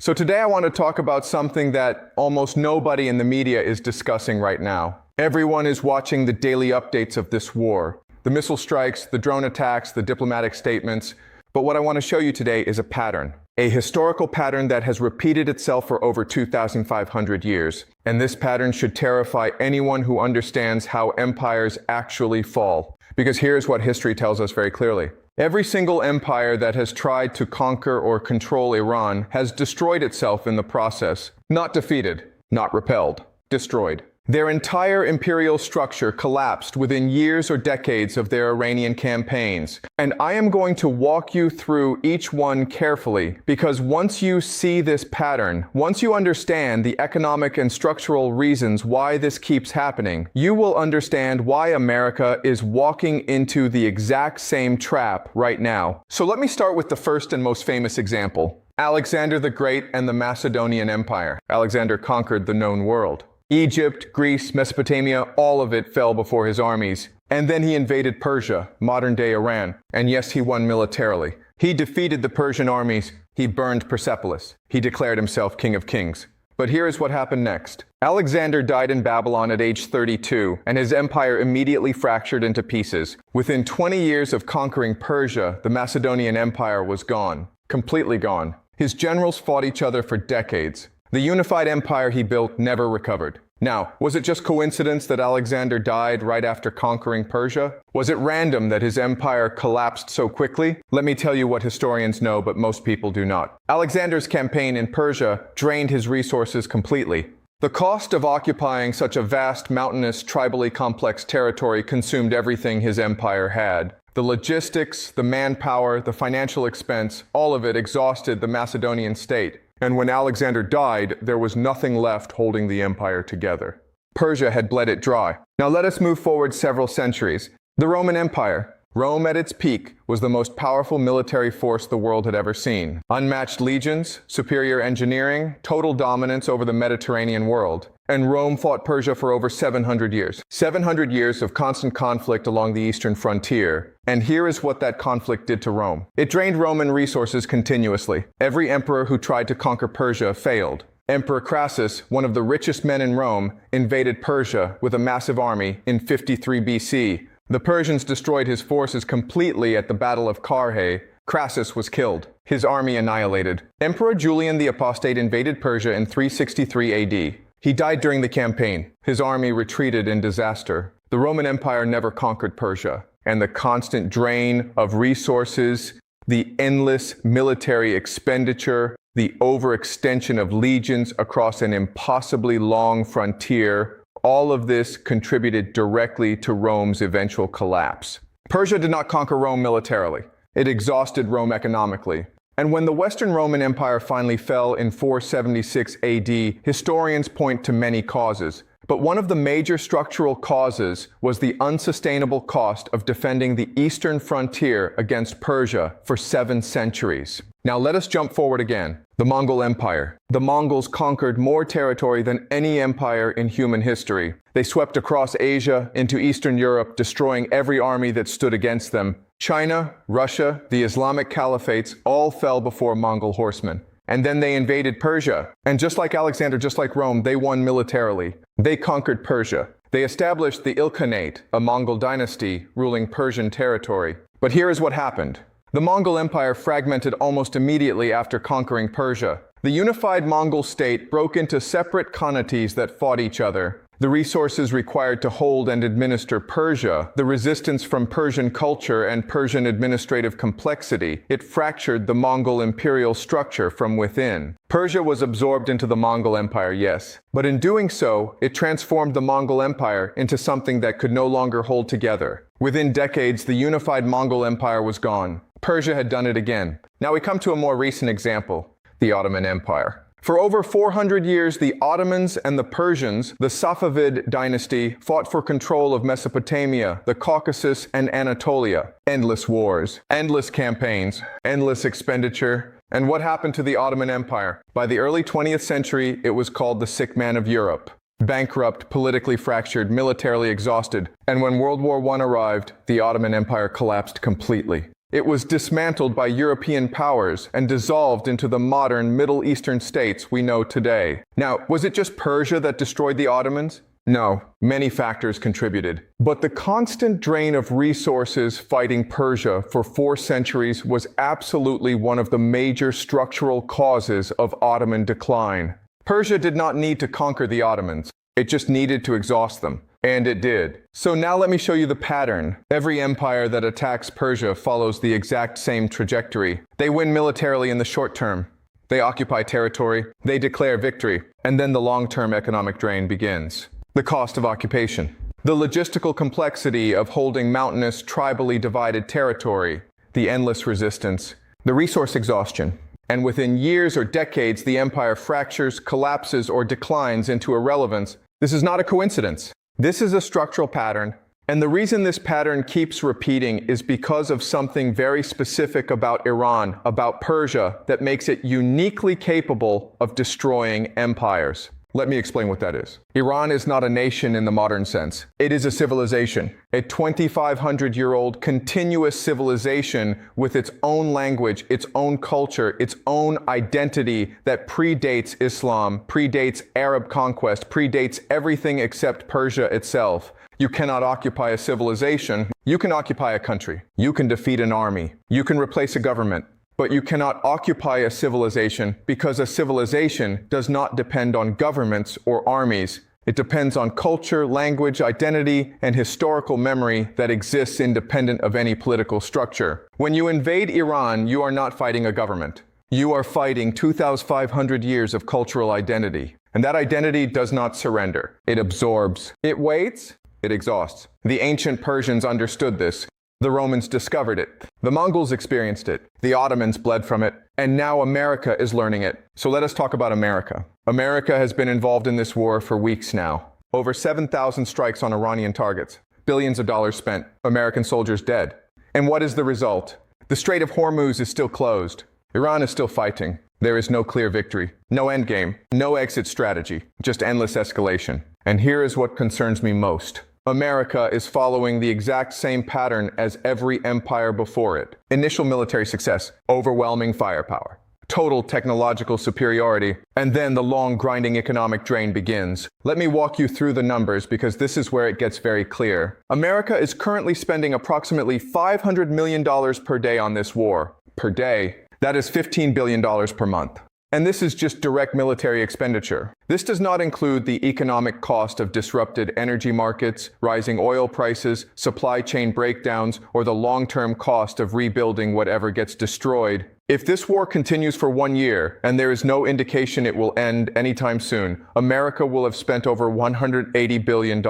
So today I want to talk about something that almost nobody in the media is discussing right now. Everyone is watching the daily updates of this war. The missile strikes, the drone attacks, the diplomatic statements. But what I want to show you today is a pattern. A historical pattern that has repeated itself for over 2,500 years. And this pattern should terrify anyone who understands how empires actually fall. Because here's what history tells us very clearly. Every single empire that has tried to conquer or control Iran has destroyed itself in the process. Not defeated, not repelled, destroyed. Their entire imperial structure collapsed within years or decades of their Iranian campaigns. And I am going to walk you through each one carefully, because once you see this pattern, once you understand the economic and structural reasons why this keeps happening, you will understand why America is walking into the exact same trap right now. So let me start with the first and most famous example. Alexander the Great and the Macedonian Empire. Alexander conquered the known world. Egypt, Greece, Mesopotamia, all of it fell before his armies. And then he invaded Persia, modern-day Iran. And yes, he won militarily. He defeated the Persian armies. He burned Persepolis. He declared himself King of Kings. But here is what happened next. Alexander died in Babylon at age 32, and his empire immediately fractured into pieces. Within 20 years of conquering Persia, the Macedonian Empire was gone. Completely gone. His generals fought each other for decades. The unified empire he built never recovered. Now, was it just coincidence that Alexander died right after conquering Persia? Was it random that his empire collapsed so quickly? Let me tell you what historians know, but most people do not. Alexander's campaign in Persia drained his resources completely. The cost of occupying such a vast, mountainous, tribally complex territory consumed everything his empire had. The logistics, the manpower, the financial expense, all of it exhausted the Macedonian state. And when Alexander died, there was nothing left holding the empire together. Persia had bled it dry. Now let us move forward several centuries. The Roman Empire. Rome at its peak was the most powerful military force the world had ever seen. Unmatched legions, superior engineering, total dominance over the Mediterranean world. And Rome fought Persia for over 700 years. 700 years of constant conflict along the eastern frontier. And here is what that conflict did to Rome. It drained Roman resources continuously. Every emperor who tried to conquer Persia failed. Emperor Crassus, one of the richest men in Rome, invaded Persia with a massive army in 53 BC. The Persians destroyed his forces completely at the Battle of Carrhae. Crassus was killed. His army annihilated. Emperor Julian the Apostate invaded Persia in 363 AD. He died during the campaign. His army retreated in disaster. The Roman Empire never conquered Persia. And the constant drain of resources, the endless military expenditure, the overextension of legions across an impossibly long frontier, all of this contributed directly to Rome's eventual collapse. Persia did not conquer Rome militarily. It exhausted Rome economically. And when the Western Roman Empire finally fell in 476 AD, historians point to many causes. But one of the major structural causes was the unsustainable cost of defending the eastern frontier against Persia for 7 centuries. Now let us jump forward again. The Mongol Empire. The Mongols conquered more territory than any empire in human history. They swept across Asia into Eastern Europe, destroying every army that stood against them. China, Russia, the Islamic caliphates all fell before Mongol horsemen. And then they invaded Persia. And just like Alexander, just like Rome, they won militarily. They conquered Persia. They established the Ilkhanate, a Mongol dynasty ruling Persian territory. But here is what happened. The Mongol Empire fragmented almost immediately after conquering Persia. The unified Mongol state broke into separate khanates that fought each other. The resources required to hold and administer Persia, the resistance from Persian culture and Persian administrative complexity, it fractured the Mongol imperial structure from within. Persia was absorbed into the Mongol Empire, yes. But in doing so, it transformed the Mongol Empire into something that could no longer hold together. Within decades, the unified Mongol Empire was gone. Persia had done it again. Now we come to a more recent example, the Ottoman Empire. For over 400 years, the Ottomans and the Persians, the Safavid dynasty, fought for control of Mesopotamia, the Caucasus, and Anatolia. Endless wars, endless campaigns, endless expenditure. And what happened to the Ottoman Empire? By the early 20th century, it was called the sick man of Europe. Bankrupt, politically fractured, militarily exhausted. And when World War I arrived, the Ottoman Empire collapsed completely. It was dismantled by European powers and dissolved into the modern Middle Eastern states we know today. Now, was it just Persia that destroyed the Ottomans? No, many factors contributed. But the constant drain of resources fighting Persia for 4 centuries was absolutely one of the major structural causes of Ottoman decline. Persia did not need to conquer the Ottomans. It just needed to exhaust them. And it did. So now let me show you the pattern. Every empire that attacks Persia follows the exact same trajectory. They win militarily in the short term. They occupy territory. They declare victory. And then the long-term economic drain begins. The cost of occupation. The logistical complexity of holding mountainous, tribally divided territory. The endless resistance. The resource exhaustion. And within years or decades, the empire fractures, collapses, or declines into irrelevance. This is not a coincidence. This is a structural pattern. And the reason this pattern keeps repeating is because of something very specific about Iran, about Persia, that makes it uniquely capable of destroying empires. Let me explain what that is. Iran is not a nation in the modern sense. It is a civilization, a 2,500-year-old continuous civilization with its own language, its own culture, its own identity that predates Islam, predates Arab conquest, predates everything except Persia itself. You cannot occupy a civilization. You can occupy a country. You can defeat an army. You can replace a government. But you cannot occupy a civilization because a civilization does not depend on governments or armies. It depends on culture, language, identity, and historical memory that exists independent of any political structure. When you invade Iran, you are not fighting a government. You are fighting 2,500 years of cultural identity. And that identity does not surrender. It absorbs. It waits. It exhausts. The ancient Persians understood this. The Romans discovered it. The Mongols experienced it. The Ottomans bled from it. And now America is learning it. So let us talk about America. America has been involved in this war for weeks now. Over 7,000 strikes on Iranian targets. Billions of dollars spent. American soldiers dead. And what is the result? The Strait of Hormuz is still closed. Iran is still fighting. There is no clear victory. No endgame. No exit strategy. Just endless escalation. And here is what concerns me most. America is following the exact same pattern as every empire before it. Initial military success, overwhelming firepower, total technological superiority, and then the long grinding economic drain begins. Let me walk you through the numbers because this is where it gets very clear. America is currently spending approximately $500 million per day on this war. Per day. That is $15 billion per month. And this is just direct military expenditure. This does not include the economic cost of disrupted energy markets, rising oil prices, supply chain breakdowns, or the long-term cost of rebuilding whatever gets destroyed. If this war continues for 1 year, and there is no indication it will end anytime soon, America will have spent over $180 billion.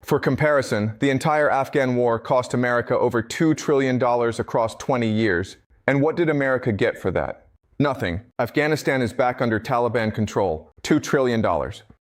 For comparison, the entire Afghan war cost America over $2 trillion across 20 years. And what did America get for that? Nothing. Afghanistan is back under Taliban control. $2 trillion.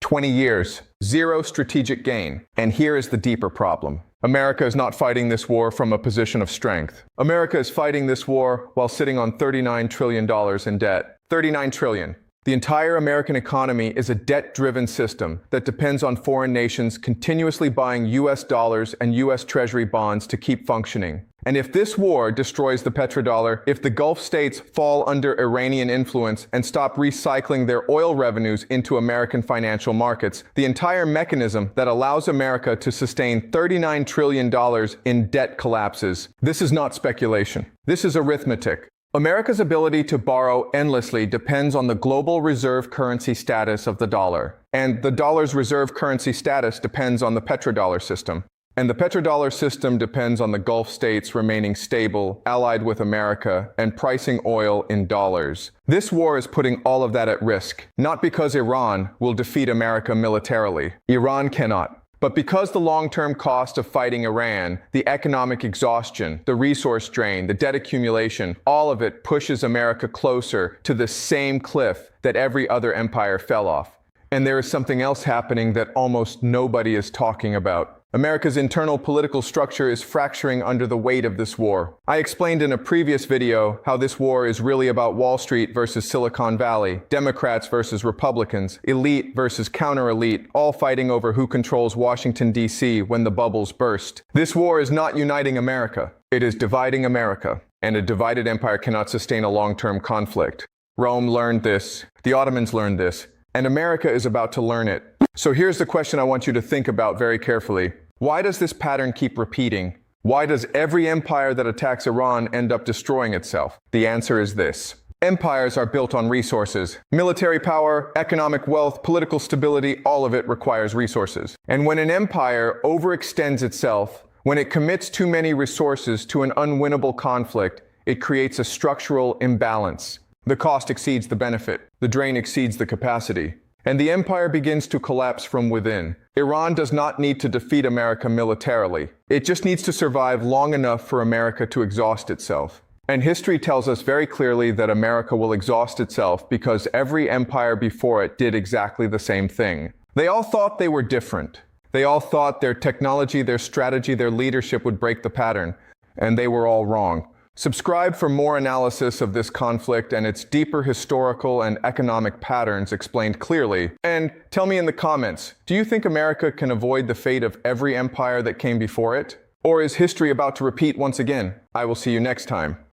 20 years. Zero strategic gain. And here is the deeper problem. America is not fighting this war from a position of strength. America is fighting this war while sitting on $39 trillion in debt. $39 trillion. The entire American economy is a debt-driven system that depends on foreign nations continuously buying US dollars and US Treasury bonds to keep functioning. And if this war destroys the petrodollar, if the Gulf states fall under Iranian influence and stop recycling their oil revenues into American financial markets, the entire mechanism that allows America to sustain $39 trillion in debt collapses. This is not speculation. This is arithmetic. America's ability to borrow endlessly depends on the global reserve currency status of the dollar. And the dollar's reserve currency status depends on the petrodollar system. And the petrodollar system depends on the Gulf states remaining stable, allied with America, and pricing oil in dollars. This war is putting all of that at risk, not because Iran will defeat America militarily. Iran cannot. But because the long-term cost of fighting Iran, the economic exhaustion, the resource drain, the debt accumulation, all of it pushes America closer to the same cliff that every other empire fell off. And there is something else happening that almost nobody is talking about. America's internal political structure is fracturing under the weight of this war. I explained in a previous video how this war is really about Wall Street versus Silicon Valley, Democrats versus Republicans, elite versus counter-elite, all fighting over who controls Washington, D.C. when the bubbles burst. This war is not uniting America. It is dividing America. and a divided empire cannot sustain a long-term conflict. Rome learned this, the Ottomans learned this, and America is about to learn it. So here's the question I want you to think about very carefully. Why does this pattern keep repeating? Why does every empire that attacks Iran end up destroying itself? The answer is this. Empires are built on resources. Military power, economic wealth, political stability, all of it requires resources. And when an empire overextends itself, when it commits too many resources to an unwinnable conflict, it creates a structural imbalance. The cost exceeds the benefit. The drain exceeds the capacity. And the empire begins to collapse from within. Iran does not need to defeat America militarily. It just needs to survive long enough for America to exhaust itself. And history tells us very clearly that America will exhaust itself because every empire before it did exactly the same thing. They all thought they were different. They all thought their technology, their strategy, their leadership would break the pattern. And they were all wrong. Subscribe for more analysis of this conflict and its deeper historical and economic patterns explained clearly. And tell me in the comments, do you think America can avoid the fate of every empire that came before it? Or is history about to repeat once again? I will see you next time.